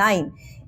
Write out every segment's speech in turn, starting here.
9।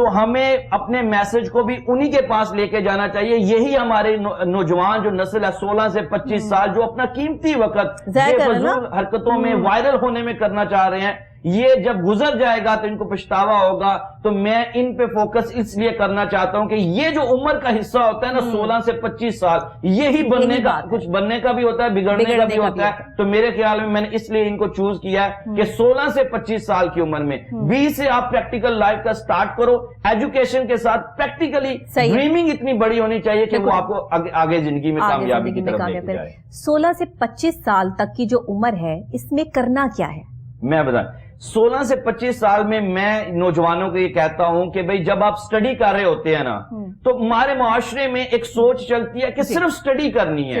تو ہمیں اپنے میسج کو بھی انہی کے پاس لے کے جانا چاہیے. یہی ہمارے نوجوان جو نسل ہے 16 سے 25 سال جو اپنا قیمتی وقت بے فضول حرکتوں میں وائرل ہونے میں کرنا چاہ رہے ہیں, یہ جب گزر جائے گا تو ان کو پچھتاوا ہوگا. تو میں ان پہ فوکس اس لیے کرنا چاہتا ہوں کہ یہ جو عمر کا حصہ ہوتا ہے نا 16 سے 25 سال, یہی بننے کا, کچھ بننے کا بھی ہوتا ہے, بگڑنے کا بھی ہوتا ہے. تو میرے خیال میں نے اس لیے ان کو چوز کیا ہے کہ 16 سے 25 سال کی عمر میں 20 سے آپ پریکٹیکل لائف کا سٹارٹ کرو, ایجوکیشن کے ساتھ پریکٹیکلی ڈریمنگ اتنی بڑی ہونی چاہیے کہ وہ آپ کو آگے زندگی میں کامیابی کی طرف لے کے جائے. 16 سے 25 سال تک کی جو عمر ہے اس میں کرنا کیا ہے؟ میں بتائیں 16 سے 25 سال میں نوجوانوں کو یہ کہتا ہوں کہ بھئی جب آپ سٹڈی کر رہے ہوتے ہیں نا تو ہمارے معاشرے میں ایک سوچ چلتی ہے کہ صرف سٹڈی کرنی ہے.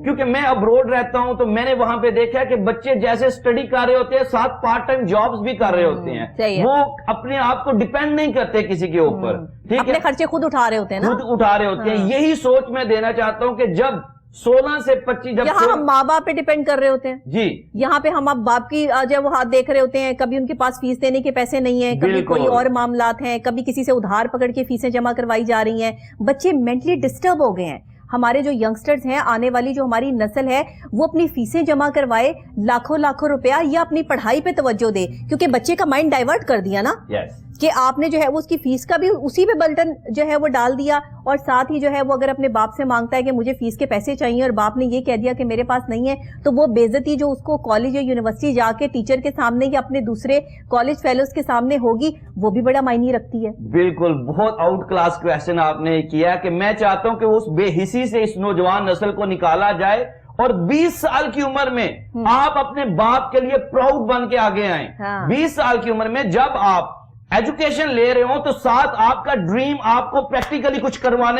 کیونکہ میں ابروڈ رہتا ہوں تو میں نے وہاں پہ دیکھا کہ بچے جیسے سٹڈی کر رہے ہوتے ہیں ساتھ پارٹ ٹائم جابز بھی کر رہے ہوتے ہیں, وہ اپنے آپ کو ڈیپینڈ نہیں کرتے کسی کے اوپر, ٹھیک ہے, اپنے خرچے خود اٹھا رہے ہوتے ہیں, خود اٹھا رہے ہوتے ہیں. یہی سوچ میں دینا چاہتا ہوں کہ جب 16 سے 25 جب یہاں ہم ماں باپ پہ ڈیپینڈ کر رہے ہوتے ہیں, جی یہاں پہ ہم اب باپ کی جب وہ ہاتھ دیکھ رہے ہوتے ہیں, کبھی ان کے پاس فیس دینے کے پیسے نہیں ہیں, کبھی کوئی اور معاملات ہیں, کبھی کسی سے ادھار پکڑ کے فیسیں جمع کروائی جا رہی ہیں. بچے مینٹلی ڈسٹرب ہو گئے ہیں. ہمارے جو ینگسٹرز ہیں, آنے والی جو ہماری نسل ہے, وہ اپنی فیسیں جمع کروائے, لاکھوں روپیہ, یا اپنی پڑھائی پہ توجہ دے, کیونکہ بچے کا مائنڈ ڈائیورٹ کر دیا نا کہ آپ نے جو ہے وہ اس کی فیس کا بھی اسی پہ بلٹن جو ہے وہ ڈال دیا, اور ساتھ ہی جو ہے وہ اگر اپنے باپ سے مانگتا ہے کہ مجھے فیس کے پیسے چاہیے اور باپ نے یہ کہہ دیا کہ میرے پاس نہیں ہے, تو وہ بے عزتی جو اس کو کالج یا یونیورسٹی جا کے ٹیچر کے سامنے یا اپنے دوسرے کالج فیلوز کے سامنے ہوگی, وہ بھی بڑا معنی رکھتی ہے. بالکل, بہت آؤٹ کلاس کویسچن آپ نے کیا کہ میں چاہتا ہوں کہ اس بے حسی سے اس نوجوان نسل کو نکالا جائے اور 20 سال کی عمر میں آپ اپنے باپ کے لیے پراؤڈ بن کے آگے آئیں. 20 سال کی عمر میں جب آپ ایجوکیشن لے رہے ہوں تو ساتھ آپ کا ڈریم آپ کو پریکٹیکلی کچھ کروا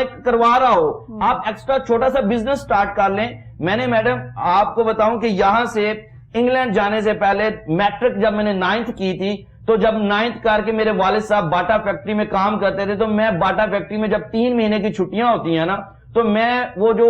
رہا ہو, آپ ایکسٹرا چھوٹا سا بزنس سٹارٹ کر لیں. میں نے میڈم آپ کو بتاؤں کہ یہاں سے انگلینڈ جانے سے پہلے میٹرک جب میں نے 9th کی تھی, تو جب 9th کر کے میرے والد صاحب باٹا فیکٹری میں کام کرتے تھے, تو میں باٹا فیکٹری میں جب 3 مہینے کی چھٹیاں ہوتی ہیں نا, تو میں وہ جو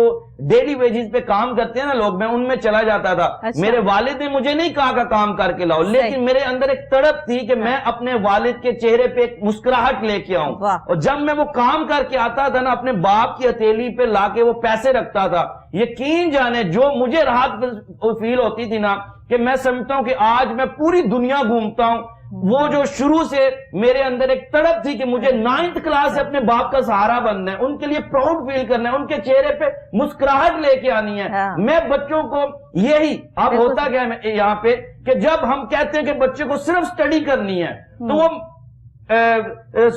ڈیلی ویجز پہ کام کرتے ہیں نا لوگ, میں ان میں چلا جاتا تھا. میرے والد نے مجھے نہیں کہا کہ کام کر کے لاؤ, لیکن میرے اندر ایک تڑپ تھی کہ میں اپنے والد کے چہرے پہ ایک مسکراہٹ لے کے آؤں, اور جب میں وہ کام کر کے آتا تھا نا اپنے باپ کی ہتھیلی پہ لا کے وہ پیسے رکھتا تھا, یقین جانے جو مجھے راحت فیل ہوتی تھی نا, کہ میں سمجھتا ہوں کہ آج میں پوری دنیا گھومتا ہوں. وہ جو شروع سے میرے اندر ایک تڑپ تھی کہ مجھے 9th کلاس سے اپنے باپ کا سہارا بننا ہے, ان کے لیے پراؤڈ فیل کرنا ہے, ان کے چہرے پہ مسکراہٹ لے کے آنی ہے. میں بچوں کو یہی, اب ہوتا کیا ہے یہاں پہ کہ جب ہم کہتے ہیں کہ بچے کو صرف سٹڈی کرنی ہے تو وہ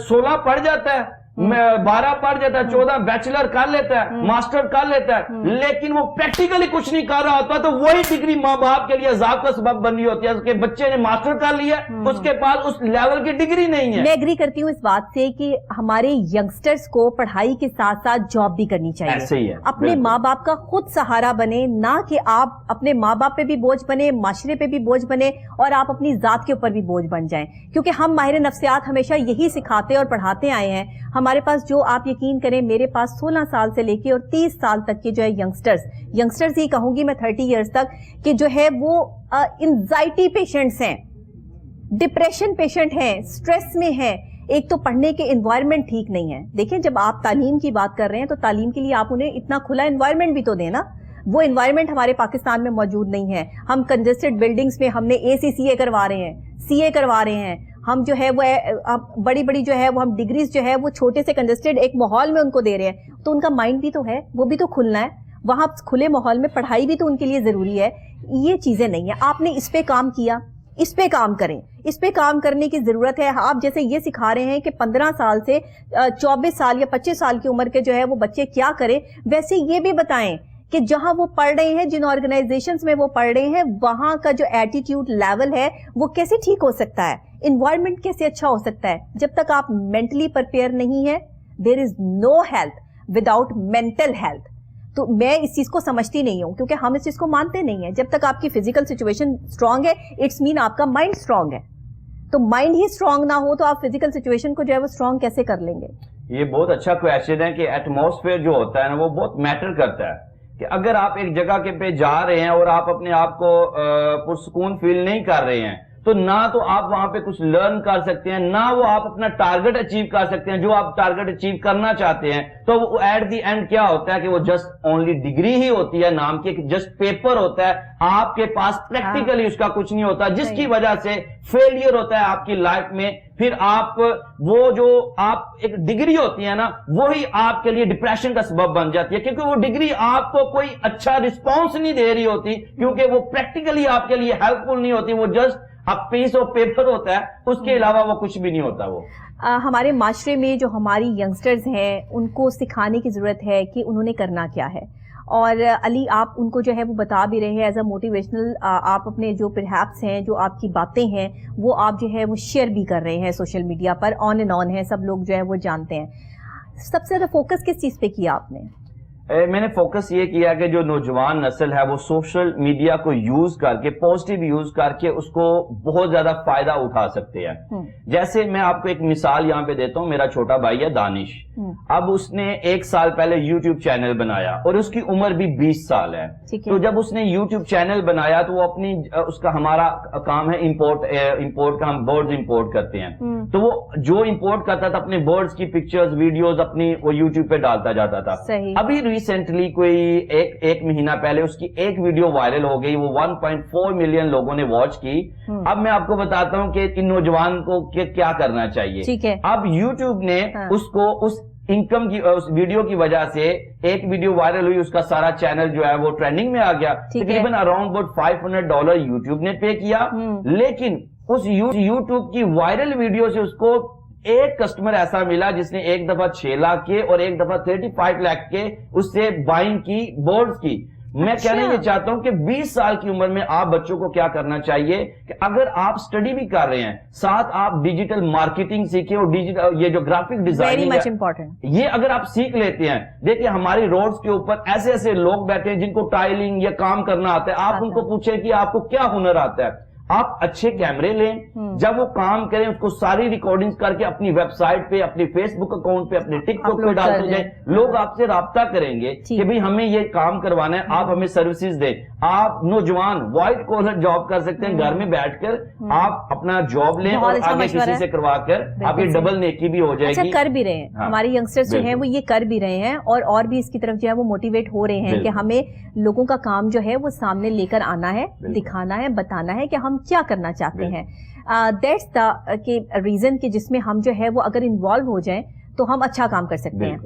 16 پڑھ جاتا ہے, 12 پڑھ جاتا ہے, 14 بیچلر کر لیتا ہے, ماسٹر کر لیتا ہے, لیکن وہ پریکٹیکلی کچھ نہیں کر رہا ہوتا, تو وہی ڈگری ماں باپ کے لیے عذاب کا سبب بن رہی ہوتی ہے کہ بچے نے ماسٹر کر لیا, اس کے پاس اس لیول کی ڈگری نہیں ہے. میں ایگری کرتی ہوں اس بات سے کہ ہمارے ینگسٹرز کو پڑھائی کے ساتھ ساتھ جاب بھی کرنی چاہیے, ایسے ہی ہے, اپنے ماں باپ کا خود سہارا بنے, نہ کہ آپ اپنے ماں باپ پہ بھی بوجھ بنے, معاشرے پہ بھی بوجھ بنے, اور آپ اپنی ذات کے اوپر بھی بوجھ بن جائیں. کیونکہ ہم ماہر نفسیات ہمیشہ یہی سکھاتے اور پڑھاتے آئے ہیں. ہمارے پاس جو آپ یقین کریں, میرے پاس 16 سال سے لے کے اور 30 سال تک کے جو ہے ینگسٹرز ہی کہوں گی میں 30 ایئرز تک, کہ جو ہے وہ انزائٹی پیشنٹس ہیں, ڈپریشن پیشنٹ ہیں, سٹریس میں ہیں. ایک تو پڑھنے کے انوائرمنٹ ٹھیک نہیں ہے. دیکھیں جب آپ تعلیم کی بات کر رہے ہیں تو تعلیم کے لیے آپ انہیں اتنا کھلا انوائرمنٹ بھی تو دیں نا. وہ انوائرمنٹ ہمارے پاکستان میں موجود نہیں ہے. ہم کنجسٹڈ بلڈنگز میں ہم نے ACCA کروا رہے ہیں, CA کروا رہے ہیں, ہم جو ہے وہ بڑی بڑی جو ہے وہ ہم ڈگریز جو ہے وہ چھوٹے سے کنجسٹڈ ایک ماحول میں ان کو دے رہے ہیں. تو ان کا مائنڈ بھی تو ہے, وہ بھی تو کھلنا ہے. وہاں کھلے ماحول میں پڑھائی بھی تو ان کے لیے ضروری ہے. یہ چیزیں نہیں ہیں. آپ نے اس پہ کام کیا, اس پہ کام کریں, اس پہ کام کرنے کی ضرورت ہے. آپ جیسے یہ سکھا رہے ہیں کہ 15 سال سے 24 سال یا 25 سال کی عمر کے جو ہے وہ بچے کیا کریں, ویسے یہ بھی بتائیں کہ جہاں وہ پڑھ رہے ہیں, جن آرگنائزیشنز میں وہ پڑھ رہے ہیں, وہاں کا جو ایٹیٹیوڈ لیول ہے وہ کیسے ٹھیک ہو سکتا ہے, انوائرمنٹ کیسے اچھا ہو سکتا ہے. جب تک آپ مینٹلی پریپیئر نہیں ہے, there is no health without mental health. تو میں اس چیز کو سمجھتی نہیں ہوں, کیونکہ ہم اس چیز کو مانتے نہیں ہیں. جب تک آپ کی فزیکل سچویشن اسٹرانگ ہے, اٹس مین آپ کا مائنڈ اسٹرانگ ہے. تو مائنڈ ہی اسٹرانگ نہ ہو تو آپ فزیکل سچویشن کو جو ہے وہ اسٹرانگ کیسے کر لیں گے؟ یہ بہت اچھا کویشچن ہے کہ ایٹماسفیئر جو ہوتا ہے نا وہ بہت میٹر کرتا ہے. کہ اگر آپ ایک جگہ کے پہ جا رہے ہیں اور آپ اپنے آپ کو پرسکون فیل نہیں کر رہے ہیں, تو نہ تو آپ وہاں پہ کچھ لرن کر سکتے ہیں، نہ وہ آپ اپنا ٹارگٹ اچیو کر سکتے ہیں جو آپ ٹارگٹ اچیو کرنا چاہتے ہیں. تو وہ ایٹ دی اینڈ کیا ہوتا ہے کہ وہ جسٹ اونلی ڈگری ہی ہوتی ہے نام کی، جسٹ پیپر ہوتا ہے، آپ کے پاس پریکٹیکلی اس کا کچھ نہیں ہوتا، جس کی وجہ سے فیلئر ہوتا ہے آپ کی لائف میں. پھر آپ وہ جو آپ ایک ڈگری ہوتی ہے نا، وہی آپ کے لیے ڈپریشن کا سبب بن جاتی ہے، کیونکہ وہ ڈگری آپ کو کوئی اچھا رسپانس نہیں دے رہی ہوتی، کیونکہ وہ پریکٹیکلی آپ کے لیے ہیلپ فل نہیں ہوتی، وہ جسٹ اب پیس آف پیپر ہوتا ہے، اس کے علاوہ وہ کچھ بھی نہیں ہوتا. وہ ہمارے معاشرے میں جو ہماری ینگسٹرز ہیں ان کو سکھانے کی ضرورت ہے کہ انہوں نے کرنا کیا ہے، اور علی آپ ان کو جو ہے وہ بتا بھی رہے ہیں ایز اے موٹیویشنل، آپ اپنے جو پرہیپس ہیں، جو آپ کی باتیں ہیں وہ آپ جو ہے وہ شیئر بھی کر رہے ہیں social media per, on and on ہے، سب لوگ جو ہے وہ جانتے ہیں. سب سے زیادہ فوکس کس چیز پہ کیا آپ نے؟ میں نے فوکس یہ کیا کہ جو نوجوان نسل ہے وہ سوشل میڈیا کو یوز کر کے، پازیٹیو یوز کر کے اس کو بہت زیادہ فائدہ اٹھا سکتے ہیں. جیسے میں آپ کو ایک مثال یہاں پہ دیتا ہوں، میرا چھوٹا بھائی ہے دانش، اب اس نے 1 سال پہلے یوٹیوب چینل بنایا اور اس کی عمر بھی 20 سال ہے. تو جب اس نے یوٹیوب چینل بنایا تو وہ اپنی اس کا ہمارا کام ہے امپورٹ کا، ہم برڈز امپورٹ کرتے ہیں، تو وہ جو امپورٹ کرتا تھا اپنے برڈز کی پکچرز ویڈیوز اپنی وہ یوٹیوب پہ ڈالتا جاتا تھا. ابھی ریسنٹلی کوئی ایک مہینہ پہلے اس کی ایک ویڈیو وائرل ہو گئی، وہ 1.4 ملین لوگوں نے واچ کی. اب میں آپ کو بتاتا ہوں کہ ان نوجوان کو کیا کرنا چاہیے. اب یوٹیوب نے اس کو اس انکم کی اس ویڈیو کی وجہ سے ایک ویڈیو وائرل ہوئی، اس کا سارا چینل جو ہے وہ ٹرینڈنگ میں آ گیا. تقریباً اراؤنڈ اباؤٹ $500 یوٹیوب نے پے کیا، لیکن اس یوٹیوب کی وائرل ویڈیو سے اس کو ایک کسٹمر ایسا ملا جس نے ایک دفعہ 6 لاکھ کے اور ایک دفعہ 35 لاکھ کے اس سے بائنگ کی برڈز کی. میں کہنا یہ چاہتا ہوں کہ 20 سال کی عمر میں آپ بچوں کو کیا کرنا چاہیے کہ اگر آپ سٹڈی بھی کر رہے ہیں، ساتھ آپ ڈیجیٹل مارکیٹنگ سیکھیں اور ڈیجیٹل یہ جو گرافک ڈیزائننگ ہے یہ اگر آپ سیکھ لیتے ہیں. دیکھیں ہماری روڈز کے اوپر ایسے ایسے لوگ بیٹھے ہیں جن کو ٹائلنگ یا کام کرنا آتا ہے، آپ ان کو پوچھیں کہ آپ کو کیا ہنر آتا ہے. آپ اچھے کیمرے لیں، جب وہ کام کریں اس کو ساری ریکارڈنگ کر کے اپنی ویب سائٹ پہ، اپنی فیس بک اکاؤنٹ پہ، اپنے ٹک ٹاک پہ ڈالتے جائیں. لوگ آپ سے رابطہ کریں گے کہ بھئی ہمیں یہ کام کروانا ہے، آپ ہمیں سروسز دیں. آپ نوجوان وائٹ کالر جاب کر سکتے ہیں، گھر میں بیٹھ کر آپ اپنا جاب لیں اور آگے کسی سے کروا کر آپ یہ ڈبل نیکی بھی ہو جائے گی. کر بھی رہے ہیں ہمارے ینگسٹرز جو ہیں وہ یہ کر بھی رہے ہیں، اور بھی اس کی طرف جو ہے وہ موٹیویٹ ہو رہے ہیں کہ ہمیں لوگوں کا کام جو ہے وہ سامنے لے کر آنا ہے، دکھانا ہے، بتانا ہے کہ ہم کیا کرنا چاہتے ہیں. دیٹس دا ریزن کہ جس میں ہم جو ہے وہ اگر انوالو ہو جائیں تو ہم اچھا کام کر سکتے ہیں.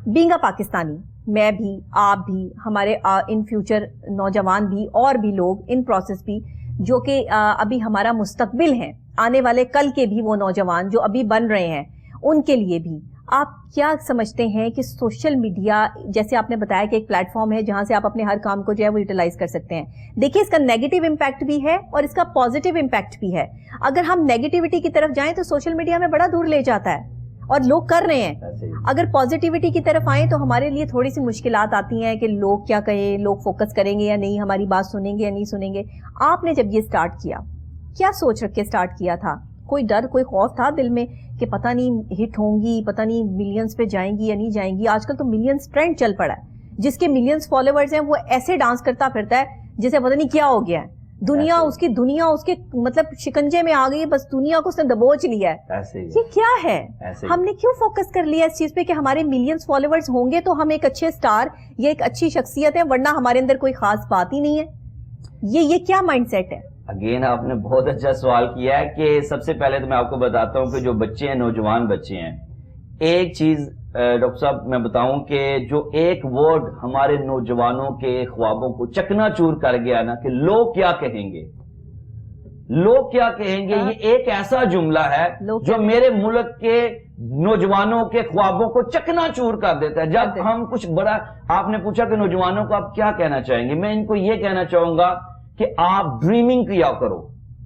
بینگ اے پاکستانی، میں بھی، آپ بھی، ہمارے ان فیوچر نوجوان بھی اور بھی لوگ ان پروسیس بھی جو کہ ابھی ہمارا مستقبل ہیں، آنے والے کل کے بھی وہ نوجوان جو ابھی بن رہے ہیں، ان کے لیے بھی آپ کیا سمجھتے ہیں کہ سوشل میڈیا، جیسے آپ نے بتایا کہ ایک پلیٹ فارم ہے جہاں سے آپ اپنے ہر کام کو جو ہے وہ یوٹیلائز کر سکتے ہیں. دیکھیے اس کا نیگیٹو امپیکٹ بھی ہے اور اس کا پازیٹیو امپیکٹ بھی ہے. اگر ہم نیگیٹیوٹی کی طرف جائیں تو سوشل میڈیا میں بڑا دور لے جاتا ہے اور لوگ کر رہے ہیں. اگر پازیٹیوٹی کی طرف آئیں تو ہمارے لیے تھوڑی سی مشکلات آتی ہیں کہ لوگ کیا کہیں، لوگ فوکس کریں گے یا نہیں، ہماری بات سنیں گے یا نہیں سنیں گے. آپ نے جب یہ سٹارٹ کیا سوچ رکھ کے سٹارٹ کیا تھا؟ کوئی ڈر، کوئی خوف تھا دل میں کہ پتہ نہیں ہٹ ہوں گی، پتہ نہیں ملینز پہ جائیں گی یا نہیں جائیں گی؟ آج کل تو ملینز ٹرینڈ چل پڑا ہے، جس کے ملینز فالوورز ہیں وہ ایسے ڈانس کرتا پھرتا ہے جسے پتہ نہیں کیا ہو گیا ہے. دنیا اس کے مطلب شکنجے میں آ گئی ہے، بس دنیا کو اس نے دبوچ لیا ہے. یہ کیا ہے؟ ہم نے کیوں فوکس کر لیا اس چیز پہ کہ ہمارے ملینز فالوورز ہوں گے تو ہم ایک اچھے سٹار یا ایک اچھی شخصیت ہے، ورنہ ہمارے اندر کوئی خاص بات ہی نہیں ہے. یہ کیا مائنڈ سیٹ ہے؟ اگین آپ نے بہت اچھا سوال کیا ہے کہ سب سے پہلے تو میں آپ کو بتاتا ہوں کہ جو بچے ہیں، نوجوان بچے ہیں، ایک چیز ڈاکٹر صاحب میں بتاؤں کہ جو ایک ورڈ ہمارے نوجوانوں کے خوابوں کو چکنا چور کر گیا نا کہ لوگ کیا کہیں گے، لوگ کیا کہیں گے، یہ ایک ایسا جملہ ہے جو میرے ملک کے نوجوانوں کے خوابوں کو چکنا چور کر دیتا ہے. جب ہم کچھ بڑا، آپ نے پوچھا کہ نوجوانوں کو آپ کیا کہنا چاہیں گے، میں ان کو یہ کہنا چاہوں گا کہ آپ ڈریمنگ کیا کرو.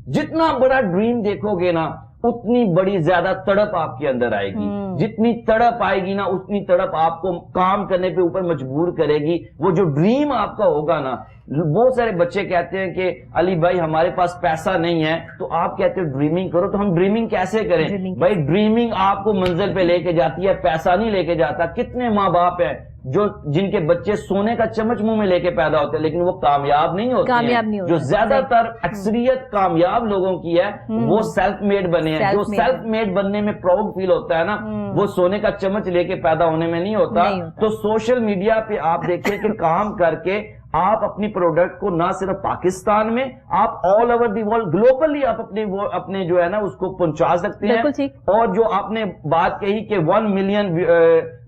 جتنا بڑا ڈریم دیکھو گے نا اتنی بڑی زیادہ تڑپ آپ کے اندر آئے گی. جتنی تڑپ آئے گی نا اتنی تڑپ آپ کو کام کرنے پہ اوپر مجبور کرے گی. وہ جو ڈریم آپ کا ہوگا نا، بہت سارے بچے کہتے ہیں کہ علی بھائی ہمارے پاس پیسہ نہیں ہے، تو آپ کہتے ہیں ڈریمنگ کرو. تو ہم ڈریمنگ کیسے کریں بھائی؟ ڈریمنگ آپ کو منزل پہ لے کے جاتی ہے، پیسہ نہیں لے کے جاتا. کتنے ماں باپ ہیں جو جن کے بچے سونے کا چمچ منہ میں لے کے پیدا ہوتے ہیں لیکن وہ کامیاب نہیں ہوتے ہیں. جو زیادہ تر اکثریت کامیاب لوگوں کی ہے وہ سیلف میڈ بنے ہیں. جو سیلف میڈ بننے میں پراؤڈ فیل ہوتا ہے نا وہ سونے کا چمچ لے کے پیدا ہونے میں نہیں ہوتا. تو سوشل میڈیا پہ آپ دیکھیں کہ کام کر کے آپ اپنی پروڈکٹ کو نہ صرف پاکستان میں آپ all over the world globally آپ اپنے جو ہے نا اس کو پہنچا سکتے ہیں. اور جو آپ نے بات کہی کہ 1 ملین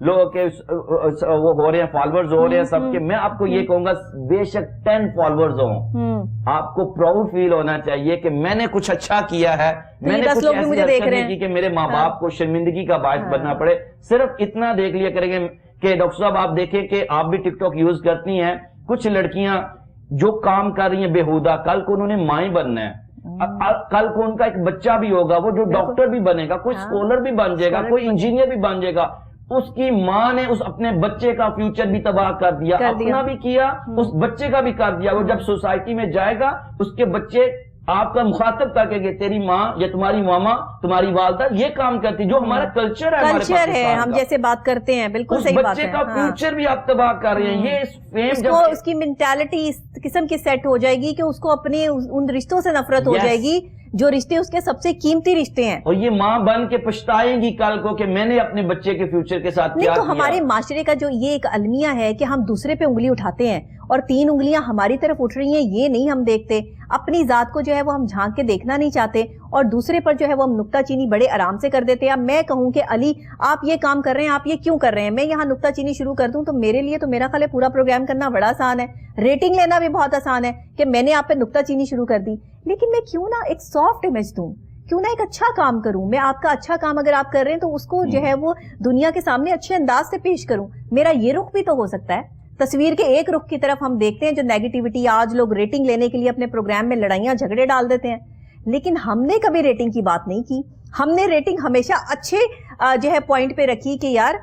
لوگ کے وہ ہو رہے ہیں فالوورز ہو رہے ہیں سب کے, میں آپ کو یہ کہوں گا بے شک 10 فالوورز ہوں آپ کو پراؤڈ فیل ہونا چاہیے کہ میں نے کچھ اچھا کیا ہے, میں نے کچھ ایسی حرکت نہیں کی کہ میرے ماں باپ کو شرمندگی کا باعث بننا پڑے. صرف اتنا دیکھ لیا کریں گے کہ ڈاکٹر صاحب آپ دیکھیں کہ آپ بھی ٹک ٹاک یوز کرتی ہیں, کچھ لڑکیاں جو کام کر رہی ہیں بےہودہ, کل کو انہوں نے مائیں بننا ہے, کل کو ان کا ایک بچہ بھی ہوگا وہ جو ڈاکٹر بھی بنے گا, کوئی اسکالر بھی بن جائے گا, کوئی انجینئر بھی بن جائے گا. اس کی ماں نے اس اپنے بچے کا فیوچر بھی تباہ کر دیا, اپنا بھی کیا, اس بچے کا بھی کر دیا. وہ جب سوسائٹی میں جائے گا اس کے بچے آپ کا مخاطب کر کے تیری ماں یا تمہاری ماما تمہاری والدہ یہ کام کرتی, جو ہمارا کلچر ہے ہم جیسے بات کرتے ہیں بالکل صحیح بات ہے. بچے کا فیوچر بھی آپ تباہ کر رہے ہیں. یہ اس کی مینٹالٹی اس قسم کی سیٹ ہو جائے گی کہ اس کو اپنے ان رشتوں سے نفرت ہو جائے گی جو رشتے اس کے سب سے قیمتی رشتے ہیں, اور یہ ماں بن کے پچھتائے گی کل کو کہ میں نے اپنے بچے کے فیوچر کے ساتھ کیا. تو ہمارے معاشرے کا جو یہ ایک المیہ ہے کہ ہم دوسرے پہ انگلی اٹھاتے ہیں اور 3 انگلیاں ہماری طرف اٹھ رہی ہیں یہ نہیں ہم دیکھتے, اپنی ذات کو جو ہے وہ ہم جھانک کے دیکھنا نہیں چاہتے اور دوسرے پر جو ہے وہ ہم نکتہ چینی بڑے آرام سے کر دیتے ہیں. اب میں کہوں کہ علی آپ یہ کام کر رہے ہیں, آپ یہ کیوں کر رہے ہیں, میں یہاں نکتہ چینی شروع کر دوں تو میرے لیے تو میرا خیال ہے پورا پروگرام کرنا بڑا آسان ہے, ریٹنگ لینا بھی بہت آسان ہے کہ میں نے آپ پہ نکتہ چینی شروع کر دی. لیکن میں کیوں نہ ایک سافٹ امیج دوں, کیوں نہ ایک اچھا کام کروں, میں آپ کا اچھا کام اگر آپ کر رہے ہیں تو اس کو جو ہے وہ دنیا کے سامنے اچھے انداز سے پیش کروں. میرا یہ رخ بھی تو ہو سکتا ہے. تصویر کے ایک رخ کی طرف ہم دیکھتے ہیں جو نیگیٹیوٹی, آج لوگ ریٹنگ لینے کے لیے اپنے پروگرام میں لڑائیاں جھگڑے ڈال دیتے ہیں, لیکن ہم نے کبھی ریٹنگ کی بات نہیں کی. ہم نے ریٹنگ ہمیشہ اچھے جو ہے پوائنٹ پہ رکھی کہ یار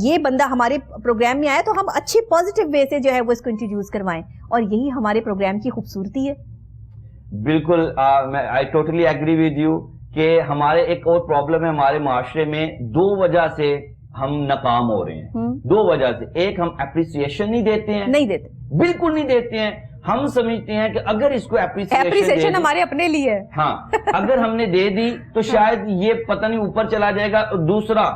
یہ بندہ ہمارے پروگرام میں آیا تو ہم اچھی پازیٹیو وے سے جو ہے وہ اس کو انٹروڈیوس کروائیں, اور یہی ہمارے پروگرام کی خوبصورتی ہے. بالکل I totally agree with you کہ ہمارے ایک اور پرابلم ہے ہمارے معاشرے میں, 2 وجہ سے ہم ناکام ہو رہے ہیں. 2 وجہ سے, ایک ہم اپریسیشن نہیں دیتے ہیں, نہیں دیتے, بالکل نہیں دیتے ہیں. ہم سمجھتے ہیں کہ اگر اس کو اپریسیشن ہمارے اپنے لیے ہے, ہاں اگر ہم نے دے دی تو شاید یہ پتہ نہیں اوپر چلا جائے گا. دوسرا,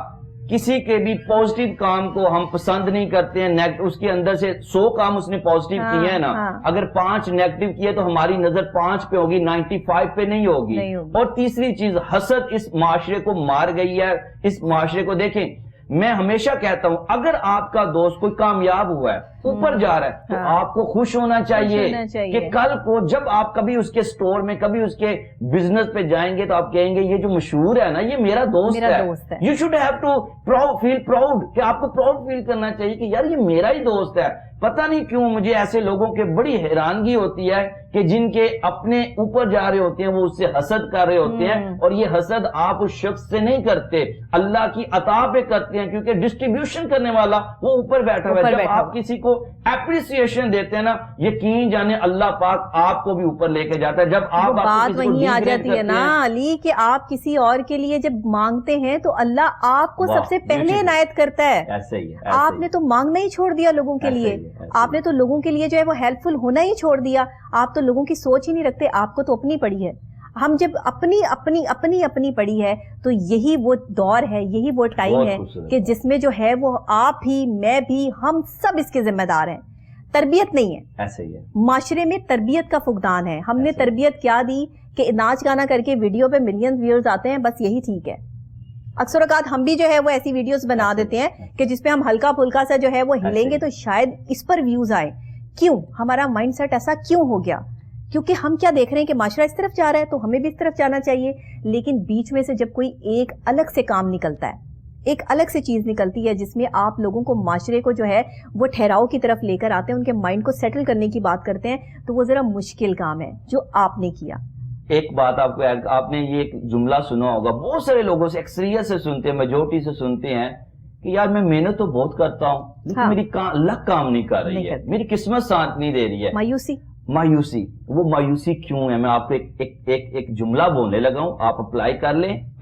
کسی کے بھی پازیٹیو کام کو ہم پسند نہیں کرتے ہیں, اس کے اندر سے 100 کام اس نے پازیٹیو کیے ہیں نا, اگر 5 نیگیٹو کیے تو ہماری نظر 5 پہ ہوگی, 95 پہ نہیں ہوگی. اور تیسری چیز, حسد اس معاشرے کو مار گئی ہے. اس معاشرے کو دیکھیں, میں ہمیشہ کہتا ہوں اگر آپ کا دوست کوئی کامیاب ہوا ہے, اوپر جا رہا ہے, تو آپ کو خوش ہونا چاہیے کہ کل کو جب آپ کبھی اس کے سٹور میں, کبھی اس کے بزنس پہ جائیں گے تو آپ کہیں گے یہ جو مشہور ہے نا یہ میرا دوست ہے. You should have to feel proud, کہ آپ کو پراؤڈ فیل کرنا چاہیے کہ یار یہ میرا ہی دوست ہے. پتہ نہیں کیوں مجھے ایسے لوگوں کے بڑی حیرانگی ہوتی ہے کہ جن کے اپنے اوپر جا رہے ہوتے ہیں وہ اس سے حسد کر رہے ہوتے ہیں, اور یہ حسد آپ اس شخص سے نہیں کرتے, اللہ کی عطا پہ کرتے ہیں, کیونکہ ڈسٹریبیوشن کرنے والا وہ اوپر بیٹھا ہوا ہے. جب آپ کسی کو اپریسیشن دیتے ہیں نا, یقین جانے اللہ پاک آپ کو بھی اوپر لے کے جاتا ہے. جب آپ بات وہیں آ جاتی ہے نا علی کہ آپ کسی اور کے لیے جب مانگتے ہیں تو اللہ آپ کو سب سے پہلے عنایت کرتا ہے. ایسے ہی آپ نے تو مانگنا ہی چھوڑ دیا لوگوں کے لیے, آپ نے تو لوگوں کے لیے جو ہے وہ ہیلپ فل ہونا ہی چھوڑ دیا. آپ تو لوگوں کی سوچ ہی نہیں رکھتے, آپ کو تو اپنی پڑی ہے. ہم جب اپنی پڑی ہے تو یہی وہ دور ہے, یہی وہ ٹائم ہے کہ جس میں جو ہے وہ آپ بھی, میں بھی, ہم سب اس کے ذمہ دار ہیں. تربیت نہیں ہے, ایسے ہی ہے. معاشرے میں تربیت کا فقدان ہے. ہم نے تربیت کیا دی کہ ناچ گانا کر کے ویڈیو پہ ملین ویورز آتے ہیں, بس یہی ٹھیک ہے. اکثر اوقات ہم بھی جو ہے وہ ایسی ویڈیوز بنا دیتے ہیں کہ جس پہ ہم ہلکا پھلکا سا جو ہے وہ ہلیں گے تو شاید اس پر ویوز آئے. کیوں ہمارا مائنڈ سیٹ ایسا کیوں ہو گیا؟ کیونکہ ہم کیا دیکھ رہے ہیں کہ معاشرہ اس طرف جا رہا ہے تو ہمیں بھی اس طرف جانا چاہیے. لیکن بیچ میں سے جب کوئی ایک الگ سے کام نکلتا ہے, ایک الگ سے چیز نکلتی ہے جس میں آپ لوگوں کو, معاشرے کو جو ہے وہ ٹھہراؤ کی طرف لے کر آتے ہیں, ان کے مائنڈ کو سیٹل کرنے کی بات کرتے ہیں, تو وہ ذرا مشکل کام ہے جو آپ نے کیا. ایک بات آپ نے یہ ایک جملہ سنا ہوگا, بہت سارے لوگوں سے, اکثریت سے سنتے ہیں, میجورٹی سے سنتے ہیں کہ یار میں محنت تو بہت کرتا ہوں لیکن میری لک کام نہیں کر رہی ہے, میری قسمت ساتھ نہیں دے رہی ہے. مایوسی. وہ مایوسی کیوں ہے؟ میں آپ کو ایک جملہ بولنے لگا ہوں, آپ اپلائی کر لیں,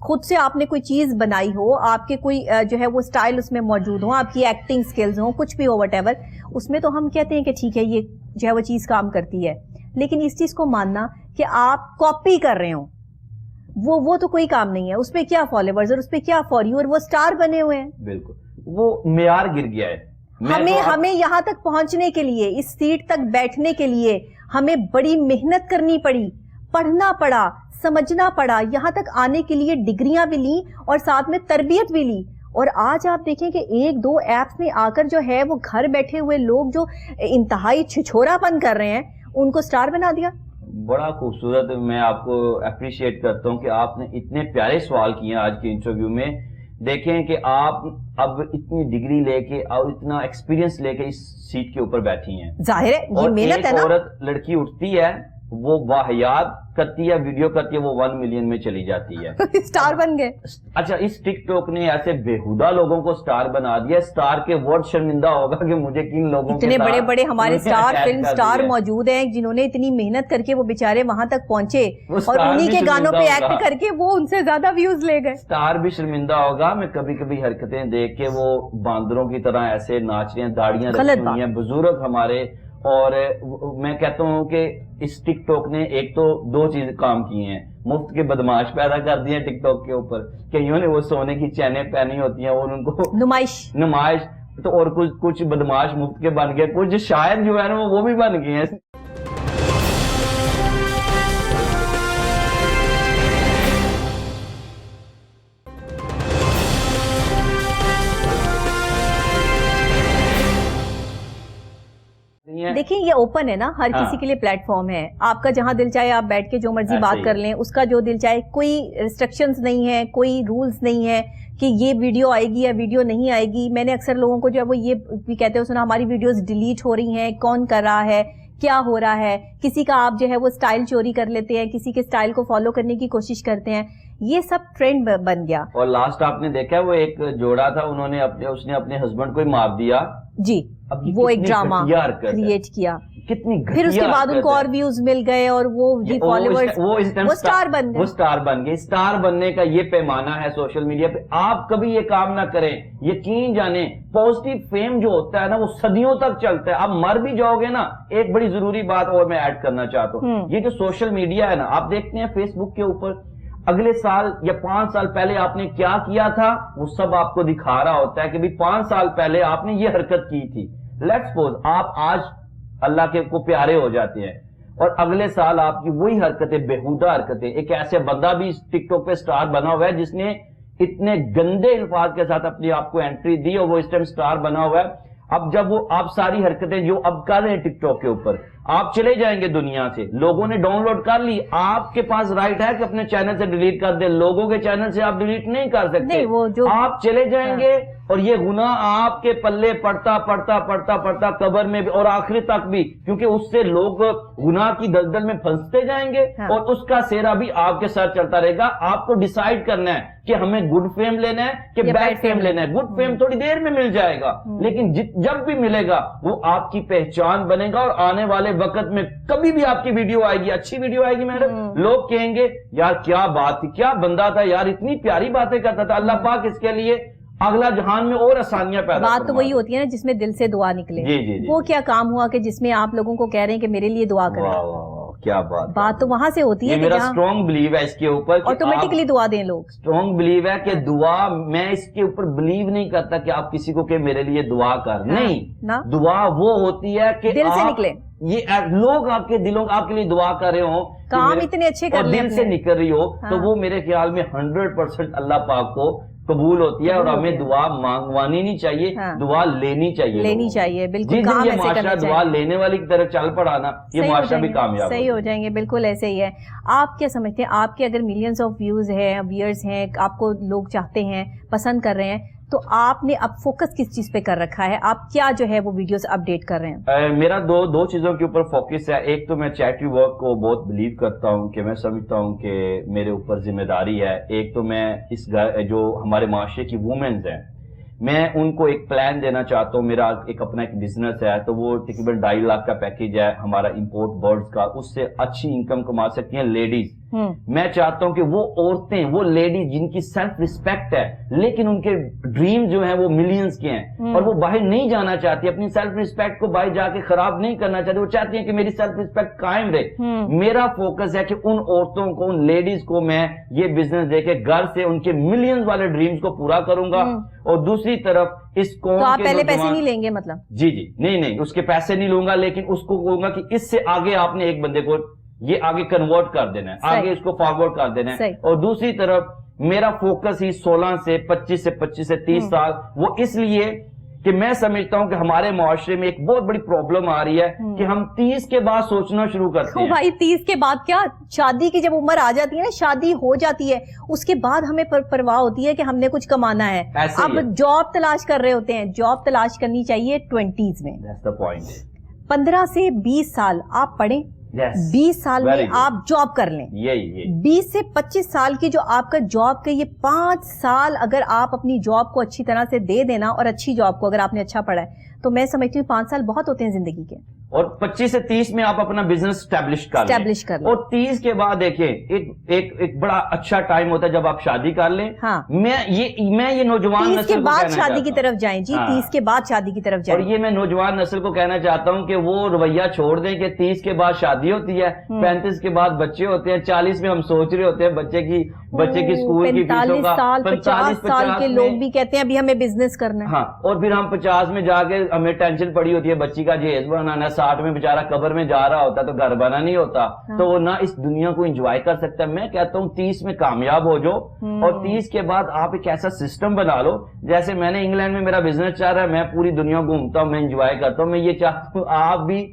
خود سے آپ نے کوئی چیز بنائی ہو, آپ کے کوئی جو ہے وہ اسٹائل اس میں موجود ہو, آپ کی ایکٹنگ سکلز ہوں, کچھ بھی ہو وٹ ایور, اس میں تو ہم کہتے ہیں کہ ٹھیک ہے یہ جو ہے وہ چیز کام کرتی ہے. لیکن اس چیز کو ماننا کہ آپ کاپی کر رہے ہوں وہ تو کوئی کام نہیں ہے. اس پہ کیا فالوورز اور اس پہ کیا فار یو, اور وہ سٹار بنے ہوئے ہیں. بالکل, وہ معیار گر گیا ہے. ہمیں یہاں تک پہنچنے کے لیے, اس سیٹ تک بیٹھنے کے لیے ہمیں بڑی محنت کرنی پڑی, پڑھنا پڑا, سمجھنا پڑا, یہاں تک آنے کے لیے ڈگریاں بھی لیں اور ساتھ میں تربیت بھی لی. اور آج آپ دیکھیں کہ ایک دو ایپس میں آ کر جو ہے وہ گھر بیٹھے ہوئے لوگ جو انتہائی چھچھورا پن کر رہے ہیں ان کو سٹار بنا دیا. بڑا خوبصورت, میں آپ کو اپریشیٹ کرتا ہوں کہ آپ نے اتنے پیارے سوال کیے ہیں آج کے انٹرویو میں. دیکھیں کہ آپ اب اتنی ڈگری لے کے اور اتنا ایکسپیرینس لے کے اس سیٹ کے اوپر بیٹھی ہیں. ظاہر ہے یہ محنت ہے نا. اور ایک عورت لڑکی اٹھتی ہے, وہ واہیات کرتی ہے, ویڈیو کرتی ہے, وہ 1 ملین میں چلی جاتی ہے. سٹار بن گئے. اچھا, اس ٹک ٹاک نے ایسے بےہودہ لوگوں کو سٹار بنا دیا. سٹار کے ورڈ شرمندہ ہوگا کہ مجھے کن لوگوں اتنے بڑے بڑے ہمارے سٹار, فلم سٹار موجود ہیں جنہوں نے اتنی محنت کر کے وہ بیچارے وہاں تک پہنچے اور انہی کے گانوں پہ ایکٹ کر کے وہ ان سے زیادہ ویوز لے گئے. سٹار بھی شرمندہ ہوگا. میں کبھی کبھی حرکتیں دیکھ کے وہ باندروں کی طرح ایسے ناچ رہے ہیں, داڑیاں رکھی ہوئی ہیں بزرگ ہمارے. اور میں کہتا ہوں کہ اس ٹک ٹاک نے ایک تو 2 چیز کام کی ہیں. مفت کے بدماش پیدا کر دیے ٹک ٹاک کے اوپر, کئیوں نے وہ سونے کی چینیں پہنی ہوتی ہیں اور ان کو نمائش تو, اور کچھ بدماش مفت کے بن گئے, کچھ شاعر جو ہے نا وہ بھی بن گئے ہیں. دیکھیں یہ اوپن ہے نا, ہر کسی کے لیے پلیٹ فارم ہے. آپ کا جہاں دل چاہے آپ بیٹھ کے جو مرضی بات کر لیں, اس کا جو دل چاہے. کوئی ریسٹرکشنز نہیں ہے, کوئی رولز نہیں ہے کہ یہ ویڈیو آئے گی یا ویڈیو نہیں آئے گی. میں نے اکثر لوگوں کو جو ہے وہ یہ بھی کہتے ہیں سنا ہماری ویڈیوز ڈیلیٹ ہو رہی ہیں, کون کر رہا ہے, کیا ہو رہا ہے. کسی کا آپ جو ہے وہ سٹائل چوری کر لیتے ہیں, کسی کے سٹائل کو فالو کرنے کی کوشش کرتے ہیں. یہ سب ٹرینڈ بن گیا. اور لاسٹ آپ نے دیکھا وہ ایک جوڑا تھا, انہوں نے اس نے اپنے ہسبینڈ کو ہی مار دیا. جی, وہ ایک ڈرامہ کریٹ کیا, کتنی پھر اس کے بعد ان کو اور ویوز مل گئے اور وہ فالوورز وہ سٹار بن گئے. وہ سٹار بن گئے. سٹار بننے کا یہ پیمانہ ہے سوشل میڈیا پہ. آپ کبھی یہ کام نہ کریں, یقین جانیں پازیٹیو فیم جو ہوتا ہے نا وہ صدیوں تک چلتا ہے. آپ مر بھی جاؤ گے نا. ایک بڑی ضروری بات اور میں ایڈ کرنا چاہتا ہوں, یہ جو سوشل میڈیا ہے نا, آپ دیکھتے ہیں فیس بک کے اوپر اگلے سال یا 5 سال پہلے آپ نے کیا کیا تھا وہ سب آپ کو دکھا رہا ہوتا ہے کہ بھی 5 سال پہلے آپ نے یہ حرکت کی تھی. لیٹس سپوز آپ آج اللہ کے کو پیارے ہو جاتے ہیں اور اگلے سال آپ کی وہی حرکتیں, بےہودہ حرکتیں, ایک ایسے بندہ بھی ٹک ٹاک پہ سٹار بنا ہوا ہے جس نے اتنے گندے الفاظ کے ساتھ اپنی آپ کو انٹری دی اور وہ اس ٹائم سٹار بنا ہوا ہے. اب جب وہ آپ ساری حرکتیں جو اب کر رہے ہیں ٹک ٹاک کے اوپر, آپ چلے جائیں گے دنیا سے, لوگوں نے ڈاؤن لوڈ کر لی, آپ کے پاس رائٹ ہے کہ اپنے چینل سے ڈیلیٹ کر دیں. لوگوں کے چینل سے آپ ڈیلیٹ نہیں کر سکتے. آپ چلے جائیں گے اور یہ گناہ آپ کے پلے پڑتا پڑتا پڑتا پڑتا قبر میں بھی اور آخری تک بھی, کیونکہ اس سے لوگ گناہ کی دلدل میں پھنستے جائیں گے اور اس کا سیرا بھی آپ کے ساتھ چلتا رہے گا. آپ کو ڈیسائیڈ کرنا ہے کہ ہمیں گڈ فیم لینا ہے کہ بیڈ فیم لینا ہے. گڈ فیم تھوڑی دیر میں مل جائے گا, لیکن جب بھی ملے گا وہ آپ کی پہچان بنے گا. اور آنے والے وقت میں کبھی بھی آپ کی ویڈیو آئے گی, اچھی ویڈیو آئے گی میڈم, لوگ کہیں گے یار کیا بات تھی, کیا بندہ تھا یار, اتنی پیاری باتیں کرتا تھا. اللہ پاک اس کے لیے اگلا جہان میں اور آسانیاں پیدا. بات تو وہی ہوتی ہے نا جس میں دل سے دعا نکلے. وہ کیا کام ہوا کہ جس میں آپ لوگوں کو کہہ رہے ہیں کہ میرے لیے دعا کریں. کیا بات تو وہاں سے ہوتی ہے. میرا اسٹرانگ بلیو ہے اس کے اوپر, آٹومیٹکلی دعا دیں لوگ. اسٹرانگ بلیو ہے کہ دعا, میں اس کے اوپر بلیو نہیں کرتا کہ آپ کسی کو کہ میرے لیے دعا کر, نہیں. دعا وہ ہوتی ہے کہ دل سے نکلے. یہ لوگ آپ کے دلوں آپ کے لیے دعا کر رہے ہوں, کام اتنے اچھے کر دل سے نکل رہی ہو, تو وہ میرے خیال میں 100% اللہ پاک کو قبول ہوتی ہے. اور ہمیں دعا مانگوانی نہیں چاہیے, دعا لینی چاہیے. بالکل کام ایسے کرنا چاہیے. دعا لینے والی کی طرف چل پڑا نا, یہ معاشرہ بھی کامیاب صحیح ہو جائیں گے. بالکل ایسے ہی ہے. آپ کیا سمجھتے ہیں, آپ کے اگر ملینز آف ویوز ہیں, ویئرز ہیں, آپ کو لوگ چاہتے ہیں, پسند کر رہے ہیں, تو آپ نے اب فوکس کس چیز پہ کر رکھا ہے؟ آپ کیا جو ہے وہ ویڈیوز اپڈیٹ کر رہے ہیں؟ میرا دو چیزوں کے اوپر فوکس ہے. ایک تو میں چیریٹی ورک کو بہت بلیو کرتا ہوں کہ میں سمجھتا ہوں کہ میرے اوپر ذمہ داری ہے. ایک تو میں اس جو ہمارے معاشرے کی وومنز ہیں, میں ان کو ایک پلان دینا چاہتا ہوں. میرا اپنا ایک بزنس ہے, تو وہ تقریباً 2.5 لاکھ کا پیکیج ہے ہمارا امپورٹ برڈز کا. اس سے اچھی انکم کما سکتی ہیں لیڈیز. میں چاہتا ہوں کہ وہ عورتیں, وہ لیڈیز جن کی سیلف ریسپیکٹ ہے لیکن ان کے ڈریم جو ہیں وہ ملینز کے ہیں اور وہ باہر نہیں جانا چاہتی, اپنی سیلف ریسپیکٹ کو باہر جا کے خراب نہیں کرنا چاہتی, وہ چاہتی ہیں کہ میری سیلف ریسپیکٹ قائم رہے. میرا فوکس ہے کہ ان عورتوں کو, ان لیڈیز کو میں یہ بزنس دے کے گھر سے ان کے ملینز والے ڈریمز کو پورا کروں گا. اور دوسری طرف اس قوم تو آپ پہلے پیسے نہیں لیں گے مطلب؟ جی نہیں, اس کے پیسے نہیں لوں گا, لیکن اس کو کہوں گا کہ اس سے آگے آپ نے ایک بندے کو یہ آگے کنورٹ کر دینا ہے, آگے اس کو فارورڈ کر دینا ہے. اور دوسری طرف میرا فوکس ہی 16 سے 25 سے 30 سال, وہ اس لیے کہ میں سمجھتا ہوں کہ ہمارے معاشرے میں ایک بہت بڑی پرابلم آ رہی ہے کہ ہم 30 کے بعد سوچنا شروع کرتے ہیں. بھائی 30 کے بعد کیا, شادی کی جب عمر آ جاتی ہے نا, شادی ہو جاتی ہے, اس کے بعد ہمیں پرواہ ہوتی ہے کہ ہم نے کچھ کمانا ہے. اب جاب تلاش کر رہے ہوتے ہیں, جاب تلاش کرنی چاہیے 20s میں. 15 سے 20 سال آپ پڑھیں, 20 سال میں آپ جاب کر لیں, 20 سے 25 سال کی جو آپ کا جاب کے, یہ 5 سال اگر آپ اپنی جاب کو اچھی طرح سے دے دینا, اور اچھی جاب کو اگر آپ نے اچھا پڑھا ہے تو میں سمجھتی ہوں 5 سال بہت ہوتے ہیں زندگی کے. اور 25 سے 30 میں آپ اپنا بزنس اسٹیبلش کر لیں. اور 30 کے بعد دیکھیں ایک بڑا اچھا ٹائم ہوتا ہے جب آپ شادی کر لیں. میں یہ نوجوان 30 کے بعد شادی کی طرف جائیں. جی 30 کے بعد شادی کی طرف جائیں. اور یہ میں نوجوان نسل کو کہنا چاہتا ہوں کہ وہ رویہ چھوڑ دیں کہ 30 کے بعد شادی ہوتی ہے, 35 کے بعد بچے ہوتے ہیں, 40 میں ہم سوچ رہے ہوتے ہیں بچے کی اسکول کی فیسوں کا, 50 سال کے لوگ بھی کہتے ہیں ابھی ہمیں بزنس کرنا ہے. ہاں, اور پھر ہم 50 میں جا کے ہمیں ٹینشن پڑی ہوتی ہے بچی کا جہیز بنانا ہے, 60 میں بیچارہ قبر میں جا رہا ہوتا ہے تو گھر بنا نہیں ہوتا, تو وہ نہ اس دنیا کو انجوائے کر سکتا ہے. میں کہتا ہوں 30 میں کامیاب ہو جاؤ, اور 30 کے بعد آپ ایک ایسا سسٹم بنا لو, جیسے میں نے انگلینڈ میں میرا بزنس چل رہا ہے, میں پوری دنیا گھومتا ہوں, میں انجوائے کرتا ہوں. میں یہ چاہتا ہوں آپ بھی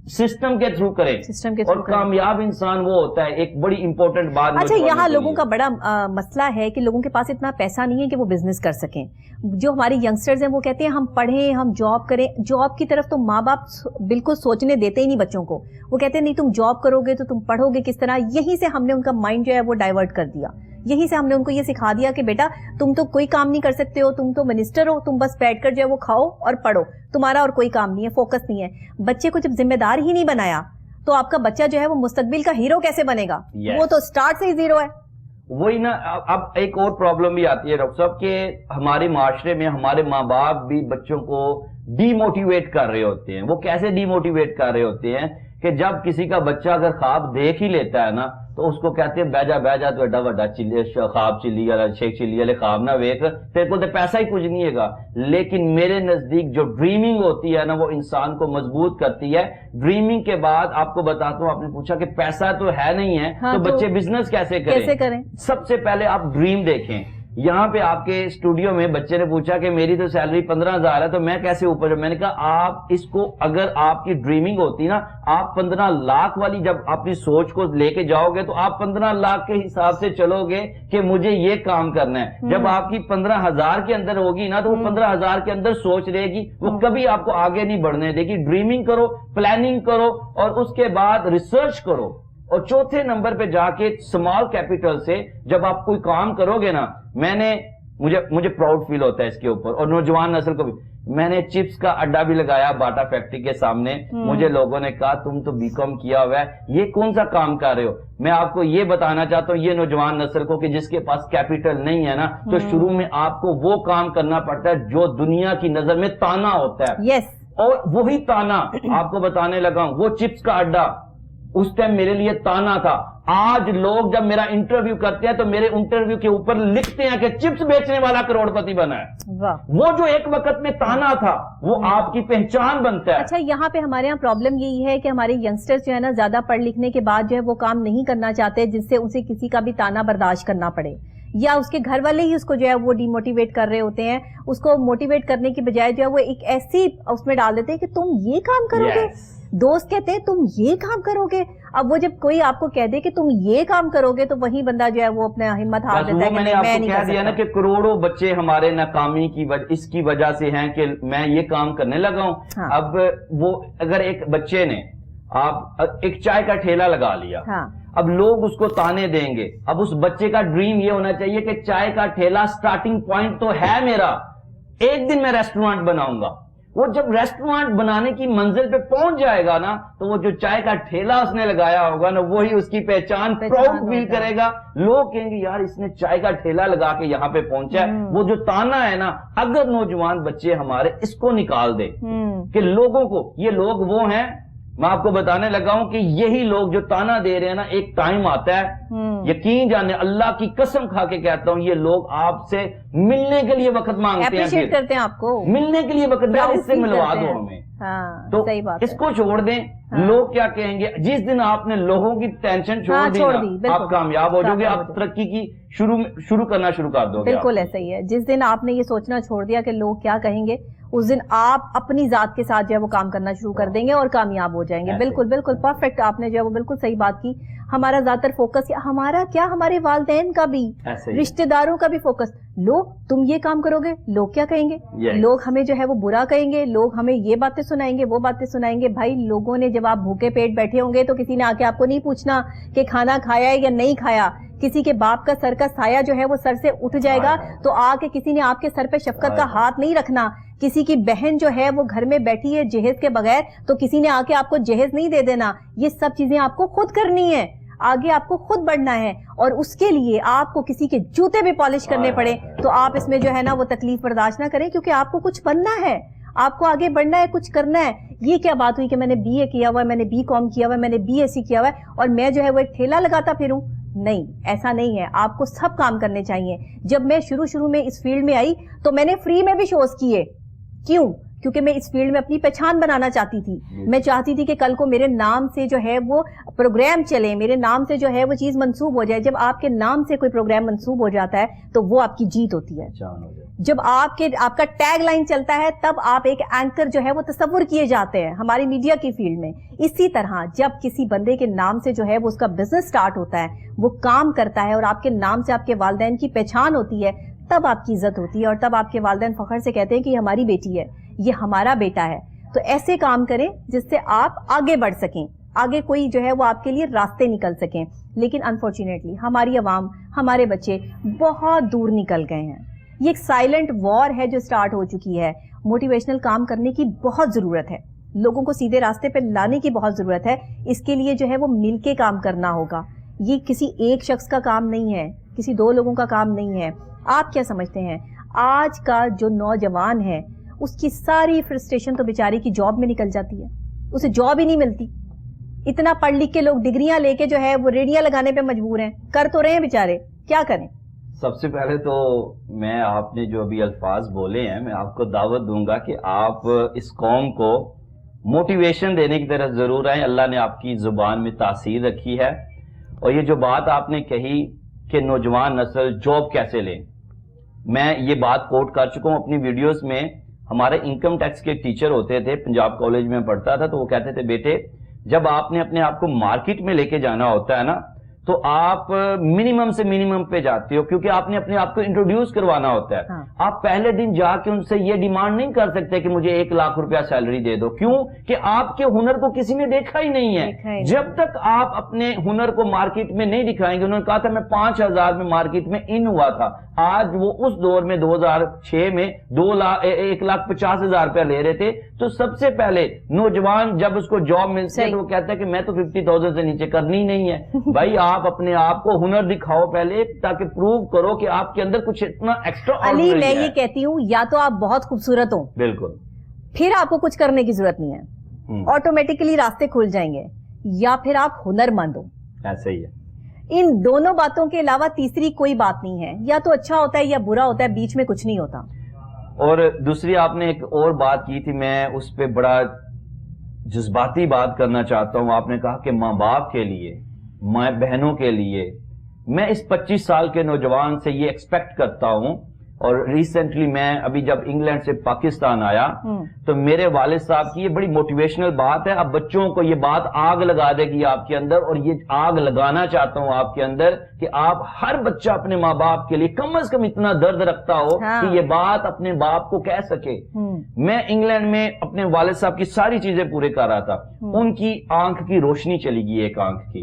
سسٹم کے تھرو کریں, اور کامیاب انسان وہ ہوتا ہے. ایک بڑی امپورٹنٹ بات. اچھا, یہاں لوگوں کا بڑا مسئلہ ہے کہ لوگوں کے پاس اتنا پیسہ نہیں ہے کہ وہ بزنس کر سکیں. جو ہمارے ینگسٹرز ہیں وہ کہتے ہیں ہم پڑھیں, ہم جاب کریں. جاب کی طرف تو ماں باپ بالکل سوچنے دیتے ہی نہیں بچوں کو. وہ کہتے ہیں نہیں تم جاب کرو گے تو تم پڑھو گے کس طرح. یہیں سے ہم نے ان کا مائنڈ جو ہے وہ ڈائیورٹ کر دیا. یہیں سے ہم نے ان کو یہ سکھا دیا کہ بیٹا تم تو کوئی کام نہیں کر سکتے ہو, تم تو منسٹر ہو, تم بس بیٹھ کر جو ہے وہ کھاؤ اور پڑھو, تمہارا اور کوئی کام نہیں ہے, فوکس نہیں ہے. بچے کو جب ذمہ دار ہی نہیں بنایا تو آپ کا بچہ جو ہے وہ مستقبل کا ہیرو کیسے بنے گا؟ وہ تو سٹارٹ سے ہی زیرو ہے. وہی نا. اب ایک اور پرابلم بھی آتی ہے ڈاکٹر صاحب کہ ہمارے معاشرے میں ہمارے ماں باپ بھی بچوں کو ڈی موٹیویٹ کر رہے ہوتے ہیں. وہ کیسے ڈی موٹیویٹ کر رہے ہوتے ہیں کہ جب کسی کا بچہ اگر خواب دیکھ ہی لیتا ہے نا تو اس کو کہتے ہیں بہ جا تو ایڈا وڈا خواب چلی والا شیخ چلی والے خواب نہ ویک, تیرے کو تو پیسہ ہی کچھ نہیں ہے گا. لیکن میرے نزدیک جو ڈریمنگ ہوتی ہے نا وہ انسان کو مضبوط کرتی ہے. ڈریمنگ کے بعد آپ کو بتاتا ہوں, آپ نے پوچھا کہ پیسہ تو ہے نہیں ہے تو بچے بزنس کیسے کریں. سب سے پہلے آپ ڈریم دیکھیں. یہاں پہ آپ کے اسٹوڈیو میں بچے نے پوچھا کہ میری تو سیلری 15,000 ہے تو میں کیسے اوپر جاؤں. میں نے کہا آپ اس کو, اگر آپ کی ڈریمنگ ہوتی نا, آپ 15 لاکھ والی جب اپنی سوچ کو لے کے جاؤ گے تو آپ 15 لاکھ کے حساب سے چلو گے کہ مجھے یہ کام کرنا ہے. جب آپ کی 15,000 کے اندر ہوگی نا تو وہ 15,000 کے اندر سوچ رہے گی, وہ کبھی آپ کو آگے نہیں بڑھنے دے گی. ڈریمنگ کرو, پلاننگ کرو, اور اس کے بعد ریسرچ کرو. اور چوتھے نمبر پہ جا کے اسمال کیپیٹل سے جب آپ کوئی کام کرو گے نا, مجھے پراؤڈ فیل ہوتا ہے اس کے اوپر, اور نوجوان نسل کو بھی. میں نے چپس کا اڈا بھی لگایا باٹا فیکٹری کے سامنے. مجھے لوگوں نے کہا تم تو بی کام کیا ہوا ہے, یہ کون سا کام کر رہے ہو. میں آپ کو یہ بتانا چاہتا ہوں یہ نوجوان نسل کو کہ جس کے پاس کیپیٹل نہیں ہے نا تو شروع میں آپ کو وہ کام کرنا پڑتا ہے جو دنیا کی نظر میں تانا ہوتا ہے. اور وہی تانا آپ کو بتانے لگا ہوں, وہ چپس کا اڈا اس ٹائم میرے لیے تانا تھا. آج لوگ جب میرا انٹرویو کرتے ہیں تو میرے انٹرویو کے اوپر لکھتے ہیں کہ چپس بیچنے والا کروڑ پتی بنا ہے. وہ جو ایک وقت میں تانا تھا وہ آپ کی پہچان بنتا ہے. اچھا, یہاں پہ ہمارے یہاں پرابلم یہی ہے کہ ہمارے ینگسٹر جو ہے نا زیادہ پڑھ لکھنے کے بعد جو ہے وہ کام نہیں کرنا چاہتے جس سے اسے کسی کا بھی تانا برداشت کرنا پڑے, یا اس کے گھر والے ہی اس کو جو ہے وہ ڈی موٹیویٹ کر رہے ہوتے ہیں. اس کو موٹیویٹ کرنے کی بجائے جو ہے وہ ایک ایسی اس میں ڈال دیتے ہیں کہ تم یہ کام کرو گے. دوست کہتے ہیں تم یہ کام کرو گے. اب وہ جب کوئی آپ کو کہہ دے کہ تم یہ کام کرو گے تو وہی بندہ جو ہے وہ اپنا ہمت ہار دیتا ہے. میں نے آپ کو کہہ دیا نا کہ کروڑوں بچے ہمارے ناکامی کی اس کی وجہ سے ہیں کہ میں یہ کام کرنے لگا ہوں. اب وہ اگر ایک بچے نے آپ ایک چائے کا ٹھیلا لگا لیا, اب لوگ اس کو تانے دیں گے. اب اس بچے کا ڈریم یہ ہونا چاہیے کہ چائے کا ٹھیلا سٹارٹنگ پوائنٹ تو ہے میرا, ایک دن میں ریسٹورانٹ بناؤں گا. وہ جب ریسٹورانٹ بنانے کی منزل پہ پہنچ جائے گا نا تو وہ جو چائے کا ٹھیلا اس نے لگایا ہوگا نا وہی اس کی پہچان پراؤڈ فیل کرے گا. لوگ کہیں گے یار اس نے چائے کا ٹھیلا لگا کے یہاں پہ پہنچا ہے. وہ جو تانا ہے نا اگر نوجوان بچے ہمارے اس کو نکال دے کہ لوگوں کو یہ لوگ وہ ہیں, میں آپ کو بتانے لگا ہوں کہ یہی لوگ جو تانا دے رہے ہیں نا ایک ٹائم آتا ہے, یقین جانے اللہ کی قسم کھا کے کہتا ہوں یہ لوگ آپ سے ملنے کے لیے وقت مانگتے ہیں, کرتے ہیں آپ کو ملنے کے لیے وقت, اس سے ملوا دو ہمیں. تو اس کو چھوڑ دیں. لوگ کیا کہیں گے؟ جس دن آپ نے لوگوں کی ٹینشن چھوڑ دی آپ کامیاب ہو جاؤ گے, آپ ترقی کی شروع کرنا شروع کر دو گے. بالکل ایسا ہی ہے. جس دن آپ نے یہ سوچنا چھوڑ دیا کہ لوگ کیا کہیں گے اس دن آپ اپنی ذات کے ساتھ جو ہے وہ کام کرنا شروع کر دیں گے اور کامیاب ہو جائیں گے. بالکل بالکل پرفیکٹ, آپ نے جو ہے وہ بالکل صحیح بات کی. ہمارا زیادہ تر فوکس ہمارا کیا, ہمارے والدین کا بھی, رشتہ داروں کا بھی فوکس. لوگ تم یہ کام کرو گے لوگ کیا کہیں گے, لوگ ہمیں جو ہے وہ برا کہیں گے, لوگ ہمیں یہ باتیں سنائیں گے وہ باتیں سنائیں گے. بھائی لوگوں نے جب آپ بھوکے پیٹ بیٹھے ہوں گے تو کسی نے آ کے آپ کو نہیں پوچھنا کہ کھانا کھایا ہے یا نہیں کھایا. کسی کے باپ کا سر کا سایہ جو ہے وہ سر سے اٹھ جائے گا تو آ کے کسی نے آپ کے سر پہ شفقت کا ہاتھ نہیں رکھنا. کسی کی بہن جو ہے وہ گھر میں بیٹھی ہے جہیز کے بغیر تو کسی نے آ کے آپ کو جہیز نہیں دے دینا. یہ سب چیزیں آپ کو خود کرنی ہے, آگے آپ کو خود بڑھنا ہے, اور اس کے لیے آپ کو کسی کے جوتے بھی پالش کرنے پڑے تو آپ اس میں جو ہے نا وہ تکلیف برداشت نہ کریں, کیونکہ آپ کو کچھ بننا ہے, آپ کو آگے بڑھنا ہے, کچھ کرنا ہے. یہ کیا بات ہوئی کہ میں نے بی اے کیا ہوا ہے, میں نے بی کام کیا ہوا ہے, میں نے بی ایس سی کیا ہوا ہے اور میں جو ہے وہ ایک ٹھیلا لگاتا پھروں؟ نہیں, ایسا نہیں ہے. آپ کو سب کام کرنے چاہیے. جب میں شروع میں اس فیلڈ میں آئی تو میں نے فری میں بھی شوز کیے. کیوں؟ کیونکہ میں اس فیلڈ میں اپنی پہچان بنانا چاہتی تھی. میں چاہتی تھی کہ کل کو میرے نام سے جو ہے وہ پروگرام چلے, میرے نام سے جو ہے وہ چیز منسوب ہو جائے. جب آپ کے نام سے کوئی پروگرام منسوب ہو جاتا ہے تو وہ آپ کی جیت ہوتی ہے. جب آپ کا ٹیگ لائن چلتا ہے تب آپ ایک اینکر جو ہے وہ تصور کیے جاتے ہیں ہماری میڈیا کی فیلڈ میں. اسی طرح جب کسی بندے کے نام سے جو ہے وہ اس کا بزنس سٹارٹ ہوتا ہے, وہ کام کرتا ہے اور آپ کے نام سے آپ کے والدین کی پہچان ہوتی ہے, تب آپ کی عزت ہوتی ہے اور تب آپ کے والدین فخر سے کہتے ہیں کہ یہ ہماری بیٹی ہے, یہ ہمارا بیٹا ہے. تو ایسے کام کریں جس سے آپ آگے بڑھ سکیں, آگے کوئی جو ہے وہ آپ کے لیے راستے نکل سکیں. لیکن انفارچونیٹلی ہماری عوام, ہمارے بچے بہت دور نکل گئے ہیں. یہ ایک سائلنٹ وار ہے جو سٹارٹ ہو چکی ہے. موٹیویشنل کام کرنے کی بہت ضرورت ہے, لوگوں کو سیدھے راستے پہ لانے کی بہت ضرورت ہے. اس کے لیے جو ہے وہ مل کے کام کرنا ہوگا. یہ کسی ایک شخص کا کام نہیں ہے, کسی دو لوگوں کا کام نہیں ہے. آپ کیا سمجھتے ہیں آج کا جو نوجوان ہے اس کی ساری فرسٹریشن تو بیچاری کی جاب میں نکل جاتی ہے, اسے جاب ہی نہیں ملتی. اتنا پڑھ لکھ کے لوگ ڈگریاں لے کے جو ہے وہ ریڑیاں لگانے پہ مجبور ہیں. کر تو رہے ہیں بیچارے, کیا کریں؟ سب سے پہلے تو میں آپ نے جو ابھی الفاظ بولے ہیں میں آپ کو دعوت دوں گا کہ آپ اس قوم کو موٹیویشن دینے کی طرف ضرور آئیں. اللہ نے آپ کی زبان میں تاثیر رکھی ہے. اور یہ جو بات آپ نے کہی کہ نوجوان نسل جاب کیسے لیں, میں یہ بات کوٹ کر چکا ہوں اپنی ویڈیوز میں. ہمارے انکم ٹیکس کے ٹیچر ہوتے تھے, پنجاب کالج میں پڑھتا تھا, تو وہ کہتے تھے بیٹے جب آپ نے اپنے آپ کو مارکیٹ میں لے کے جانا ہوتا ہے نا تو آپ منیمم سے منیمم پہ جاتے ہو, کیونکہ آپ نے اپنے آپ کو انٹروڈیوس کروانا ہوتا ہے. آپ پہلے دن جا کے ان سے یہ ڈیمانڈ نہیں کر سکتے کہ مجھے 1 لاکھ روپیہ سیلری دے دو. کیوں کہ آپ کے ہنر کو کسی نے دیکھا ہی نہیں ہے. جب تک آپ اپنے ہنر کو مارکیٹ میں نہیں دکھائیں گے. انہوں نے کہا تھا میں 5,000 میں مارکیٹ میں ان ہوا تھا, آج وہ اس دور میں 2006 میں 1,50,000 روپیہ لے رہے تھے. تو سب سے پہلے نوجوان جب اس کو جاب ملتی ہے تو وہ کہتا ہے کہ میں تو 50,000 سے نیچے کرنی نہیں ہے. بھائی آپ اپنے آپ کو ہنر دکھاؤ پہلے تاکہ پروو کرو کہ آپ کے اندر کچھ اتنا ایکسٹرا. علی میں یہ کہتی ہوں یا تو آپ بہت خوبصورت ہو, بالکل, پھر آپ کو کچھ کرنے کی ضرورت نہیں ہے, آٹومیٹکلی راستے کھل جائیں گے, یا پھر آپ ہنر مند ہو. ایسا ہی ہے. ان دونوں باتوں کے علاوہ تیسری کوئی بات نہیں ہے. یا تو اچھا ہوتا ہے یا برا ہوتا ہے, بیچ میں کچھ نہیں ہوتا. اور دوسری آپ نے ایک اور بات کی تھی, میں اس پہ بڑا جذباتی بات کرنا چاہتا ہوں. آپ نے کہا کہ ماں باپ کے لیے, ماں بہنوں کے لیے, میں اس 25 سال کے نوجوان سے یہ ایکسپیکٹ کرتا ہوں. اور ریسنٹلی میں ابھی جب انگلینڈ سے پاکستان آیا تو میرے والد صاحب کی یہ بڑی موٹیویشنل بات ہے. اب بچوں کو یہ بات آگ لگا دے گی آپ کے اندر, اور یہ آگ لگانا چاہتا ہوں آپ کے اندر کہ آپ ہر بچہ اپنے ماں باپ کے لیے کم از کم اتنا درد رکھتا ہو کہ یہ بات اپنے باپ کو کہہ سکے. میں انگلینڈ میں اپنے والد صاحب کی ساری چیزیں پورے کر رہا تھا. ان کی آنکھ کی روشنی چلی گئی, ایک آنکھ کی.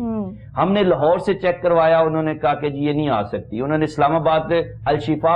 ہم نے لاہور سے چیک کروایا, انہوں نے کہا کہ جی یہ نہیں آ سکتی. انہوں نے اسلام آباد الشفا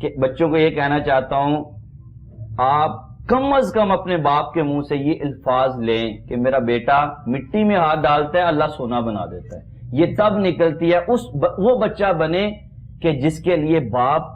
کہ بچوں کو یہ کہنا چاہتا ہوں آپ کم از کم اپنے باپ کے منہ سے یہ الفاظ لیں کہ میرا بیٹا مٹی میں ہاتھ ڈالتا ہے اللہ سونا بنا دیتا ہے. یہ تب نکلتی ہے وہ بچہ بنے کہ جس کے لیے باپ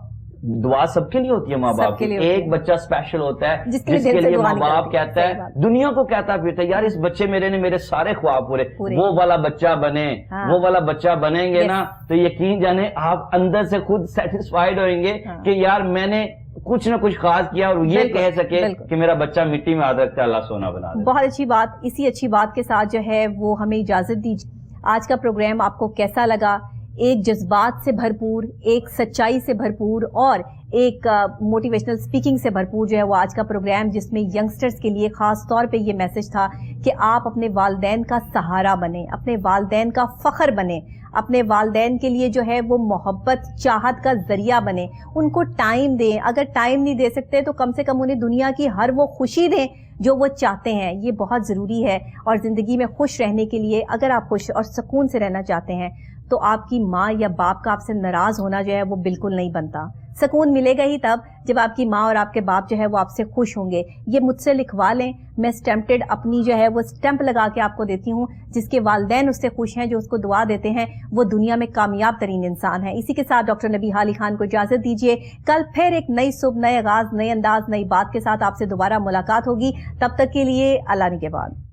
دعا سب کے لیے ہوتی ہے ماں باپ کی. ایک بچہ اسپیشل ہوتا ہے جس کے لیے ماں باپ کہتا ہے دنیا کو کہتا پھرتا ہے یار اس بچے نے میرے سارے خواب پورے. وہ والا بچہ بنے, وہ والا بچہ بنیں گے نا تو یقین جانے آپ اندر سے خود سیٹسفائیڈ ہوئیں گے کہ یار میں نے کچھ نہ کچھ خاص کیا اور یہ کہہ سکے کہ میرا بچہ مٹی میں ہاتھ رکھتا ہے اللہ سونا بنا دے. بہت اچھی بات. اسی اچھی بات کے ساتھ جو ہے وہ ہمیں اجازت دیجیے. آج کا پروگرام آپ کو کیسا لگا؟ ایک جذبات سے بھرپور, ایک سچائی سے بھرپور اور ایک موٹیویشنل سپیکنگ سے بھرپور جو ہے وہ آج کا پروگرام, جس میں ینگسٹرز کے لیے خاص طور پہ یہ میسج تھا کہ آپ اپنے والدین کا سہارا بنیں, اپنے والدین کا فخر بنیں, اپنے والدین کے لیے جو ہے وہ محبت چاہت کا ذریعہ بنیں, ان کو ٹائم دیں. اگر ٹائم نہیں دے سکتے تو کم سے کم انہیں دنیا کی ہر وہ خوشی دیں جو وہ چاہتے ہیں. یہ بہت ضروری ہے. اور زندگی میں خوش رہنے کے لیے اگر آپ خوش اور سکون سے رہنا چاہتے ہیں تو آپ کی ماں یا باپ کا آپ سے ناراض ہونا جو ہے وہ بالکل نہیں بنتا. سکون ملے گا ہی تب جب آپ کی ماں اور آپ کے باپ جو ہے وہ آپ سے خوش ہوں گے. یہ مجھ سے لکھوا لیں, میں اسٹیمپٹیڈ اپنی جو ہے وہ اسٹیمپ لگا کے آپ کو دیتی ہوں. جس کے والدین اس سے خوش ہیں, جو اس کو دعا دیتے ہیں, وہ دنیا میں کامیاب ترین انسان ہے. اسی کے ساتھ ڈاکٹر نبیہہ علی خان کو اجازت دیجیے. کل پھر ایک نئی صبح, نئے آغاز, نئے انداز, نئی بات کے ساتھ آپ سے دوبارہ ملاقات ہوگی. تب تک کے لیے اللہ نگہبان.